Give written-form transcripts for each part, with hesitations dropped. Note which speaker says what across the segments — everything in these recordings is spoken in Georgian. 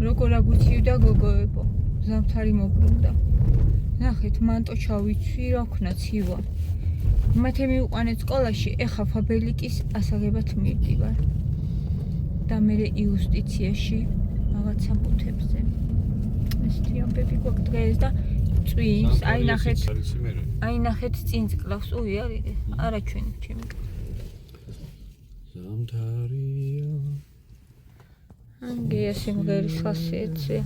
Speaker 1: როგორ აგვიცივდა გოგოებო, ზამთარი მობრუნდა. ნახეთ, მანტო ჩავიცვი, რა ვქნა ცივა. მათე მივყვანეთ სკოლაში, ეხა ფაბელიკის ასაღებად მივდივარ. და მერე იუსტიციაში რაღაცა ბუთებზე. ესეთი ამბები გვაქვს დღეს და წვიმს, აი ნახეთ წინ კლავს, უი არა ჩვენ ჩემი.
Speaker 2: ზამთარია.
Speaker 1: გეა სიმღერის ხასიათზე.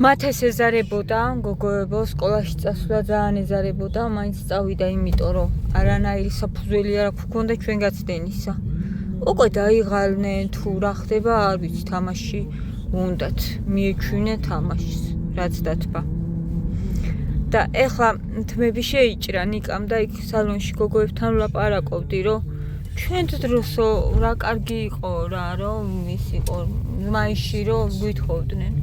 Speaker 1: მათ ეს ეზარებოდა, გოგოებო, სკოლაში წასვლა ძალიან ეზარებოდა, მაინც წავიდა, იმიტომ რომ არანაირი საფუძველი არ გვქონდა ჩვენ გაცდენისა. უკვე დაიღალნენ თუ რა ხდება, არ ვიცი, თამაში უნდათ, მიეჩვინე თამაშს, რაც დათბა. და ეხლა თმები შეიჭრა ნიკამ და იქ სალონში გოგოებთან ვლაპარაკობდი, რომ ჩვენ დროსო რა კარგი იყო რა, რომ ის იყო მაისში რომ გვითხოვდნენ.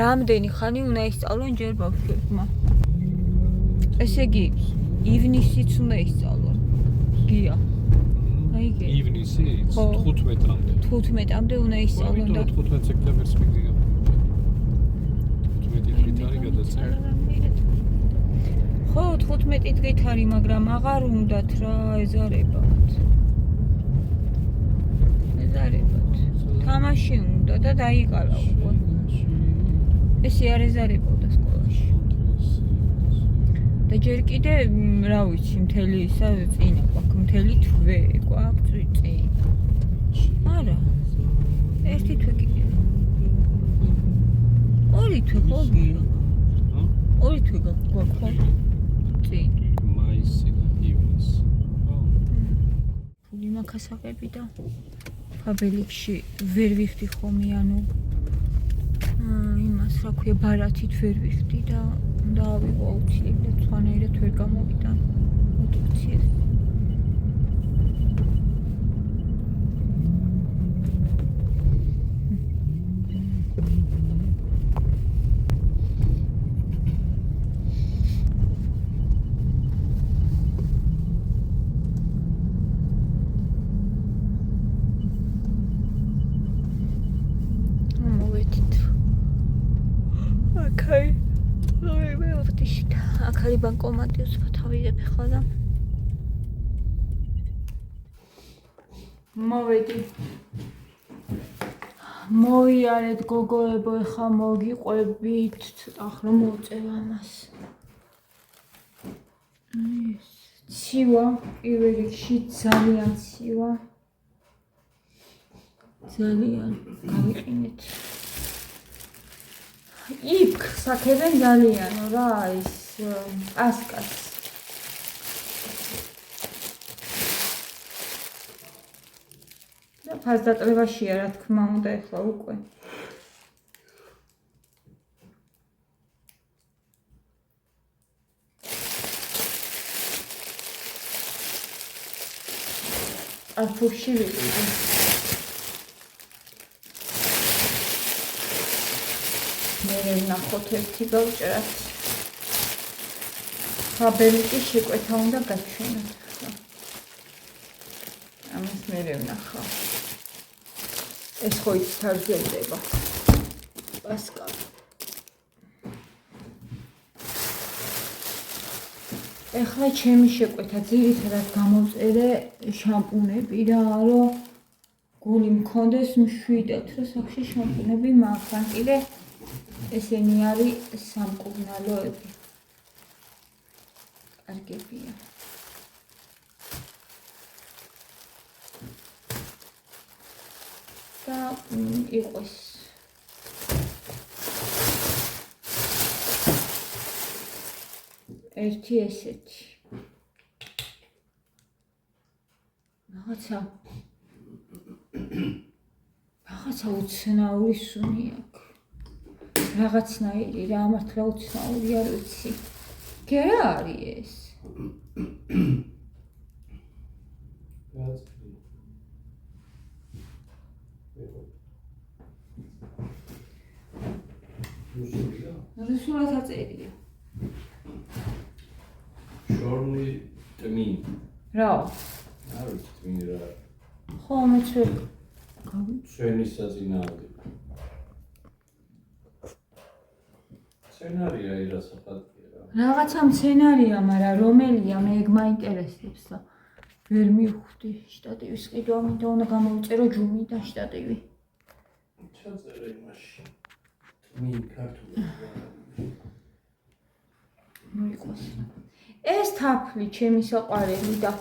Speaker 1: რამდენი ხანი უნდა ისწავლონ ჯერ ბავშვებმა. ესე იგი, ივნისიც უნდა ისწავლონ. გია. აი გე.
Speaker 2: ივნისიც 15-მდე.
Speaker 1: 15-მდე უნდა ისწავლონ და
Speaker 2: 15 სექტემბერს მიგდია. 15 დღით არის გადაცემა.
Speaker 1: ხო, 15 დღით არის, მაგრამ აღარ უნდათ რა ეზარებათ. თამაში უნდა და დაიყალა უკვე. ესე არ ეზარებოდა სკოლაში. და ჯერ კიდე, რა ვიცი, მთელი ისა წინა გვაქვს, მთელი თვე გვაქვს წინ. არა. ერთი თვე კიდე. ორი თვე ხო გია? ორი თვე გვაქვს ხო? წინ.
Speaker 2: მაისი და ივნისი.
Speaker 1: ფული მაქასაღები და ფაბელიკში ვერ ვიხდი ხომი, ანუ იმას რა ქვია, ბარათით ვერ ვიხდი და დავიღო აუცილებლად, სხვანაირად ვერ გამოვიდა პროდუქციას. აქ ბანკომატი ვსვათავიდებ ხა და მოვედი. მოიარეთ გოგოებო, ეხა მოგიყვებით, ახლა მოვწევ ამას. ცივა, პირველ რიგში ძალიან ცივა. ძალიან გავიყინეთ. იქ საქებენ ძალიანო რა, ის ასკას. და ფასდატლებაშია, რა თქმა უნდა, ეხლა უკვე. არფუში ვიყიდე. მე ვნახოთ ერთი გავჭრათ. ფაბელიკის შეკვეთა უნდა გაჩვენოთ. ამას მე ვნახავ. ეს ხო ის თარგმდება. პასკალ. ეხლა ჩემი შეკვეთა ძირითადად გამოვწერე შამპუნები რა, რომ გული მქონდეს მშვიდად, რომ სახში შამპუნები მაქვს. ან კიდე ესენი არის სამკურნალოები. კარგებია. და იყოს ერთი ესეთი. რაღაცა უცნაური სუნი აქვს. რაღაცნაირი რა, მართლა უცნაური არ ვიცი. გე რა არის ეს? რუსულად აწერია.
Speaker 3: ჩორნი ტმინ.
Speaker 1: რა?
Speaker 3: არ ვიცი ტმინ რა.
Speaker 1: ხო, მეცე გავიცი.
Speaker 3: ჩვენი საწინააღმდეგო. სცენარია ირასახადია რა.
Speaker 1: რაღაცა სცენარია, მაგრამ რომელია მე ეგ მაინტერესებს და ვერ მივხვდი. შტატივის ყიდვა მინდა უნდა გამოვწერო ჯუმიდან შტატივი.
Speaker 3: ჩაწერე იმაში. ტმინ ქართულად.
Speaker 1: მოიყოს. ეს თაფლი ჩემი საყვარელი და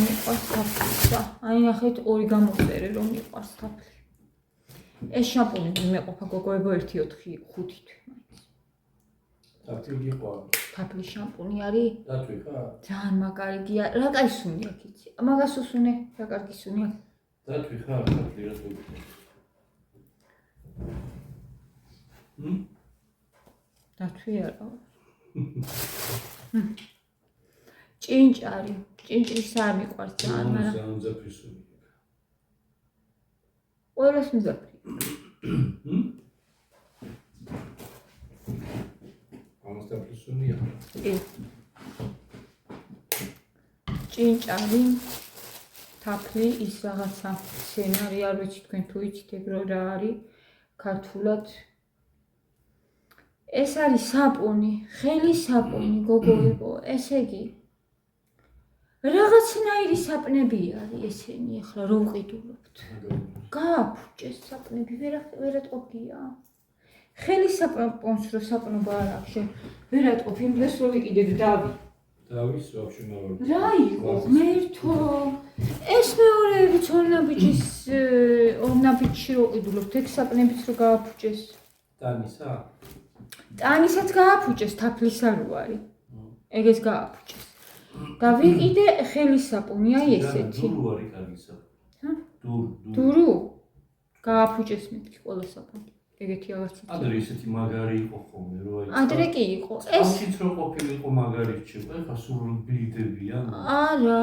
Speaker 1: მიყვარს თაფლისა. აი ნახეთ ორი გამოვწერე რომ მიყვარს თაფლი. ეს შამპუნი მეყოფა გოგოებო 1-4-5 თვე მაინც.
Speaker 3: თაფლი გიყვარ.
Speaker 1: თაფლი შამპუნი არის?
Speaker 3: დათვი ხარ?
Speaker 1: ძალიან მაგარია. რა კაი სუნი აქვს იცი? მაგას უსუნე, რა კარგი სუნი აქვს.
Speaker 3: დათვი ხარ თაფლი რა თქმა უნდა.
Speaker 1: დათვი არა. ჭინჭარი. ჭინჭრის არ მიყვარს ძალიან, მაგრამ
Speaker 3: მზაფრისუნი.
Speaker 1: ყველას მზაფრი.
Speaker 3: ამასთაფრისუნია.
Speaker 1: კი. ჭინჭარი, თაფლი, ის რაღაცა სცენარი არ ვიცი თქვენ თუ იცით ეგ რა არის ქართულად. ეს არის საპონი, ხელი საპონი, გოგოებო, ესე იგი რაღაცნაირი საპნები არის ესენი, ახლა რო ვყიდულობთ. გააფუჭეს საპნები, ვერატყობია. ხელი საპონს რო საპნობა არ აქვს, ვერ ატყობ იმ დღეს რო ვიყიდეთ დავი.
Speaker 3: დავის ვაფშე მაგარ.
Speaker 1: რა იყო? მერთო. ეს მეორეებიც ორნაბიჯში რო ყიდულობთ, ეგ საპნებიც რო გააფუჭეს.
Speaker 3: ტანისა?
Speaker 1: ტანისაც გააფუჭეს, თაფლის არ არის. ეგეც გააფუჭეს. და ვიყიდე ხელი საპონი, აი ესეთი.
Speaker 3: დურუ არის კარგი საპონი.
Speaker 1: დურუ? გააფუჭეს მეთქი ყველა საპონი. ეგეთი რაღაცა.
Speaker 3: ადრე ისეთი მაგარი იყო ხოლმე, რო აი.
Speaker 1: ადრე კი იყო. ეს
Speaker 3: ამით რო ყოფილიყო მაგარი რჩება, ეხა სულ ბლიდებიან.
Speaker 1: არა,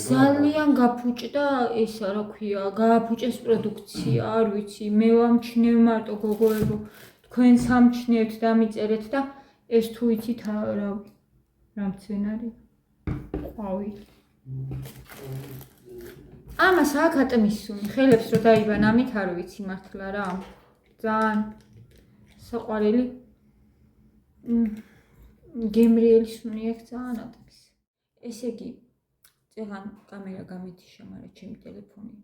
Speaker 1: ძალიან გაფუჭდა ესა, რა ქვია, გააფუჭეს პროდუქცია, არ ვიცი, მე ვამჩნევ მარტო გოგოებო, თქვენ სამჩნევთ და მიწერეთ და ეს თუ იცით რა მცენარი. ყვავი. ამას აქ ატმისუნი, ხელებს რო დაიბან ამით არ ვიცი მართლა რა. ძალიან საყვარელი გემრიელი სუნი აქვს ძალიან ატმის. ესე იგი, წეგან კამერა გამეთიშა, მაგრამ ჩემი ტელეფონი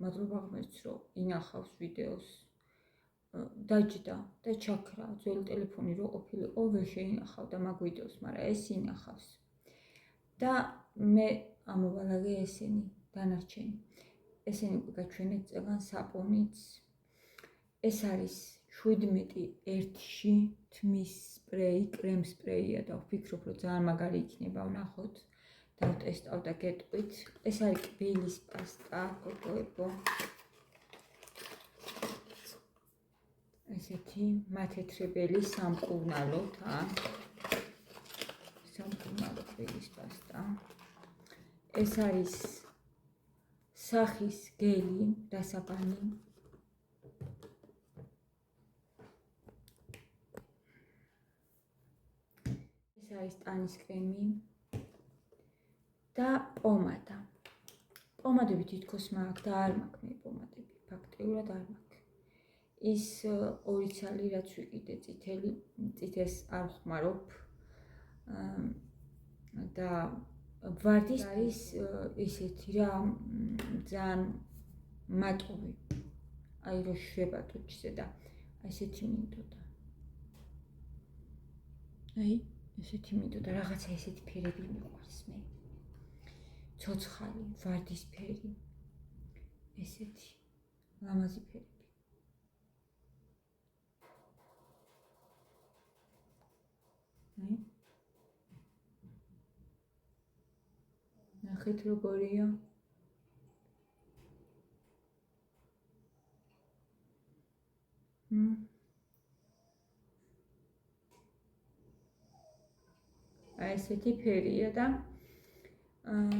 Speaker 1: მადლობა ღმერთს რომ ინახავს ვიდეოს. დაჯდა და ჩაქრა ძველი ტელეფონი რო ყოფილიყო ვერ შეინახავდა მაგ ვიდეოს, მაგრამ ეს ინახავს. და მე ამოვალაგე ესენი დანარჩენი. ესენი უკვე გაჩვენეთ წეგან საპონიც. ეს არის 17-1-ში თმის სპრეი, კრემ სპრეია და ვფიქრობ რომ ძალიან მაგარი იქნება, ვნახოთ. დავტესტავ და გეტყვით. ეს არის კბილის პასტა, გოგოებო. ესეთი მათეთრებელი სამკურნალოთა. სამკურნალო კბილის პასტა. ეს არის სახის გელი დასაბანი. ეს არის ტანის კრემი და პომადა. პომადები თითქოს მაქვს და არ მაქვს მე პომადები, ფაქტიურად არ მაქვს. ის ორი ცალი რაც ვიყიდე წითელს არ ხმარობ და ვარდის არის ისეთი რა ძალიან მატყუი. აი რო შვება ტუჩზე და ესეთი მინდოდა. აი ესეთი მინდოდა, რაღაცა ესეთი ფერები მიყვარს მე. ცოცხალი, ვარდისფერი. ესეთი ლამაზი ფერები. ნახეთ როგორია. აი ესეთი ფერია და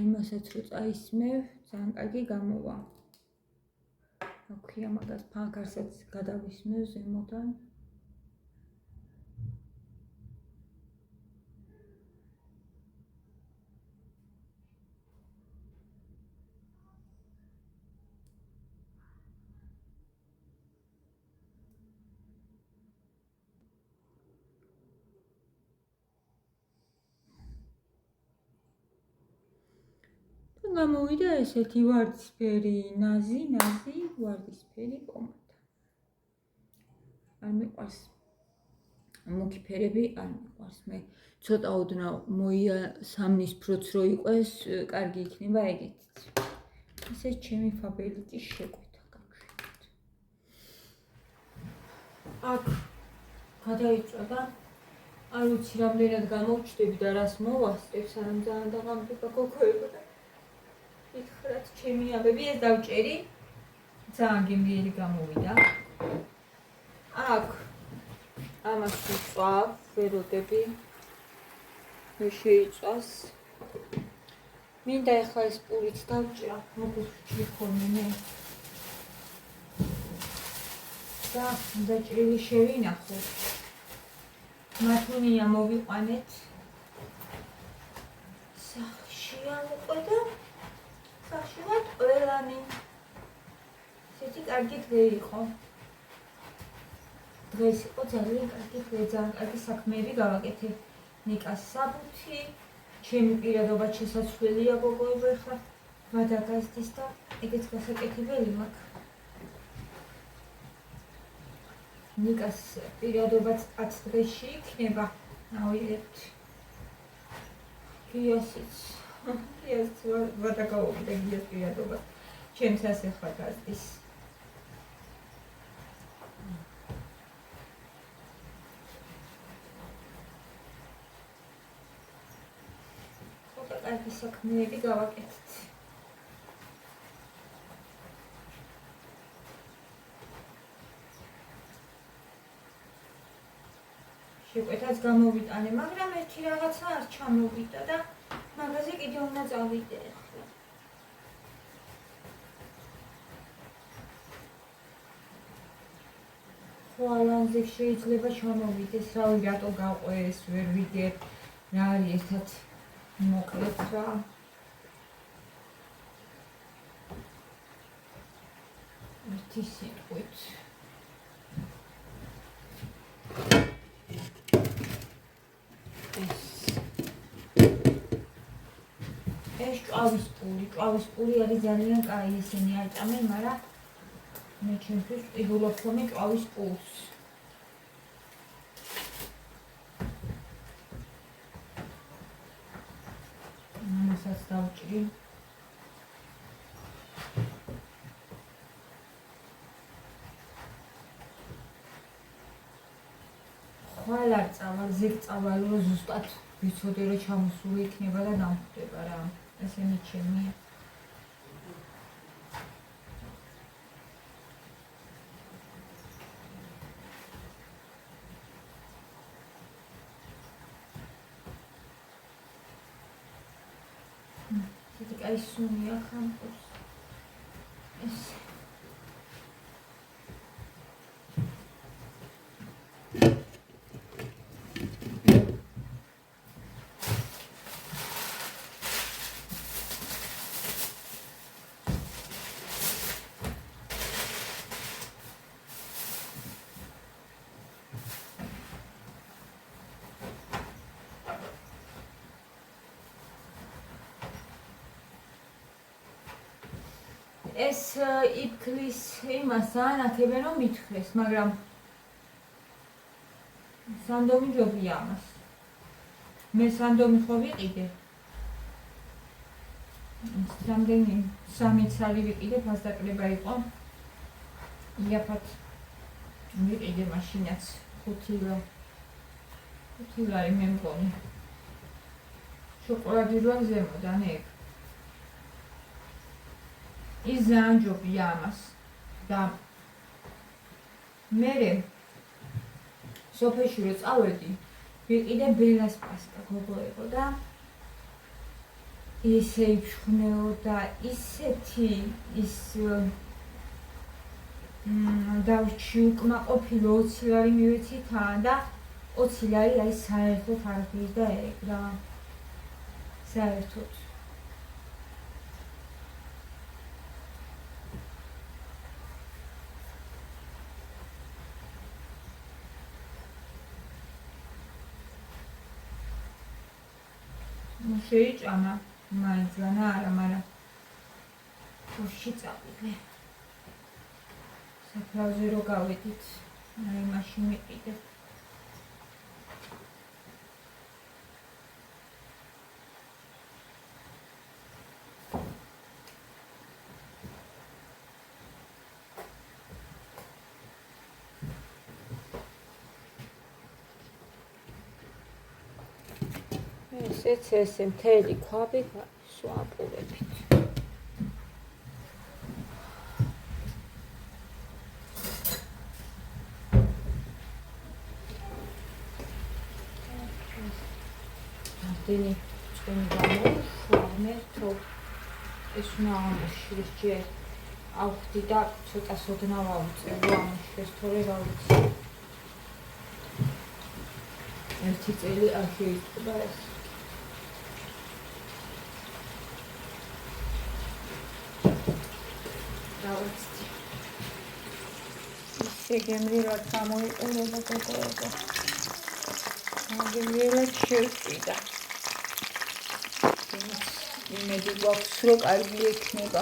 Speaker 1: იმასაც რო წაისმევ, ძალიან კარგი გამოვა. რა ქვია მაგას, ფანქარსაც გადავისმევ ზემოდან. გამოვიდა ესეთი ვარდისფერი ნაზი ვარდისფერი პომადა. არ მიყვარს. მუქი ფერები არ მიყვარს. მე ცოტა ოდნავ სამნისფროც რო იყოს, კარგი იქნება ეგეთიც. ესე ჩემი ფაბელიტის შეკვეთა გავშვით. აქ გადაიწვა და არ ვიცი რამდენად გამოვჩდები და რას მოვასწრებს, არა ძალიან დაღამდება გოგოება და ითხრათ ჩემი აბები ეს დავჭერი. ძალიან გემრიელი გამოვიდა. აქ ამას ვიწვავ, ვეროდები. ვერ შეიწვას. მინდა ეხლა ეს პურით დავჭრა, როგორც ვჭრი ხოლმე მე. და დაჭრილი შევინახოთ. მათუნია მოვიყვანეთ. სახში ამოყვე და სახში ვარ ყველანი. ესეთი კარგი დღე იყო. დღეს იყო ძალიან კარგი დღე, ძალიან კარგი საქმეები გავაკეთე. ნიკას საბუთი, ჩემი პირადობა შესაძლებელია გოგოებო ეხლა ვადაგაზდის და ეგეც გასაკეთებელი მაქვს. ნიკას პირადობაც 10 დღეში იქნება. ავიღებთ. გიასიც ვადაგაობდა გიას პირადობა. ჩემს ასე ხარ გაზდის. კარგი საქმეები გავაკეთეთ. შეკვეთაც გამოვიტანე, მაგრამ ერთი რაღაცა არ ჩამოვიდა და მაღაზე კიდე უნდა წავიდე ახლა. ხვალანზე შეიძლება ჩამოვიდეს, რავი რატო გაყვეს, ვერ ვიგებ, რა არის ერთად მოკლედ რა. ერთი სიტყვით. ეს ჭავის პური არის ძალიან კაი, ისინი აჭამენ, მაგრამ მე ჩემთვის ვყიდულობ ხოლმე ჭავის პურს. ამასაც დავჭრი. ხვალ არ წავალ, ზეგ წავალ, რომ ზუსტად ვიცოდე, რომ ჩამოსული იქნება და დამხვდება რა. ესენი ჩემია. აი სუნია ხამპოს. ეს ეს იფქლის იმას ანაკებენ რომ მithres, მაგრამ სანდომი ჯობია ამას. მე სანდომი ხო ვიყიდე. რამდენი 3 ცალი ვიყიდე, ფასდაკლება იყო. იაფად ვიყიდე მაშინაც 5 ლარი მე მგონი. შოკოლადი რა ზემოდან ეგ. ის ძალიან ჯობია ამას და მე სოფელში რო წავედი ვიყიდე ბელას პასტა გოგოებო და ისე იფშვნეოდა ისეთი ის დავჭი უკმაყოფილო 20 ლარი მივეცი თან და 20 ლარი აი საერთოდ არ გიზდა ეგ რა საერთოდ შეიჭამა მაინც რა არა, მაგრამ ხოში წავიდე. საფრაზე რო გავედით, აი მაშინ მიყიდე. ესე მთელი ქვაბი სვაპურებით. ამდენი წვენი გამოუშვა, მერტო ეს უნდა ამოშვის ჯერ. ავხდი და ცოტა სოდნა ვავიწე, რომ ამოშვის, თორე რა ვიცი. ერთი წელი არ შეიტყდა ეს. დავაცდი. ისე გემრიელად გამოიყურება გოგოება. გემრიელად შევწვიდა. იმედი გვაქვს, რომ კარგი ექნება.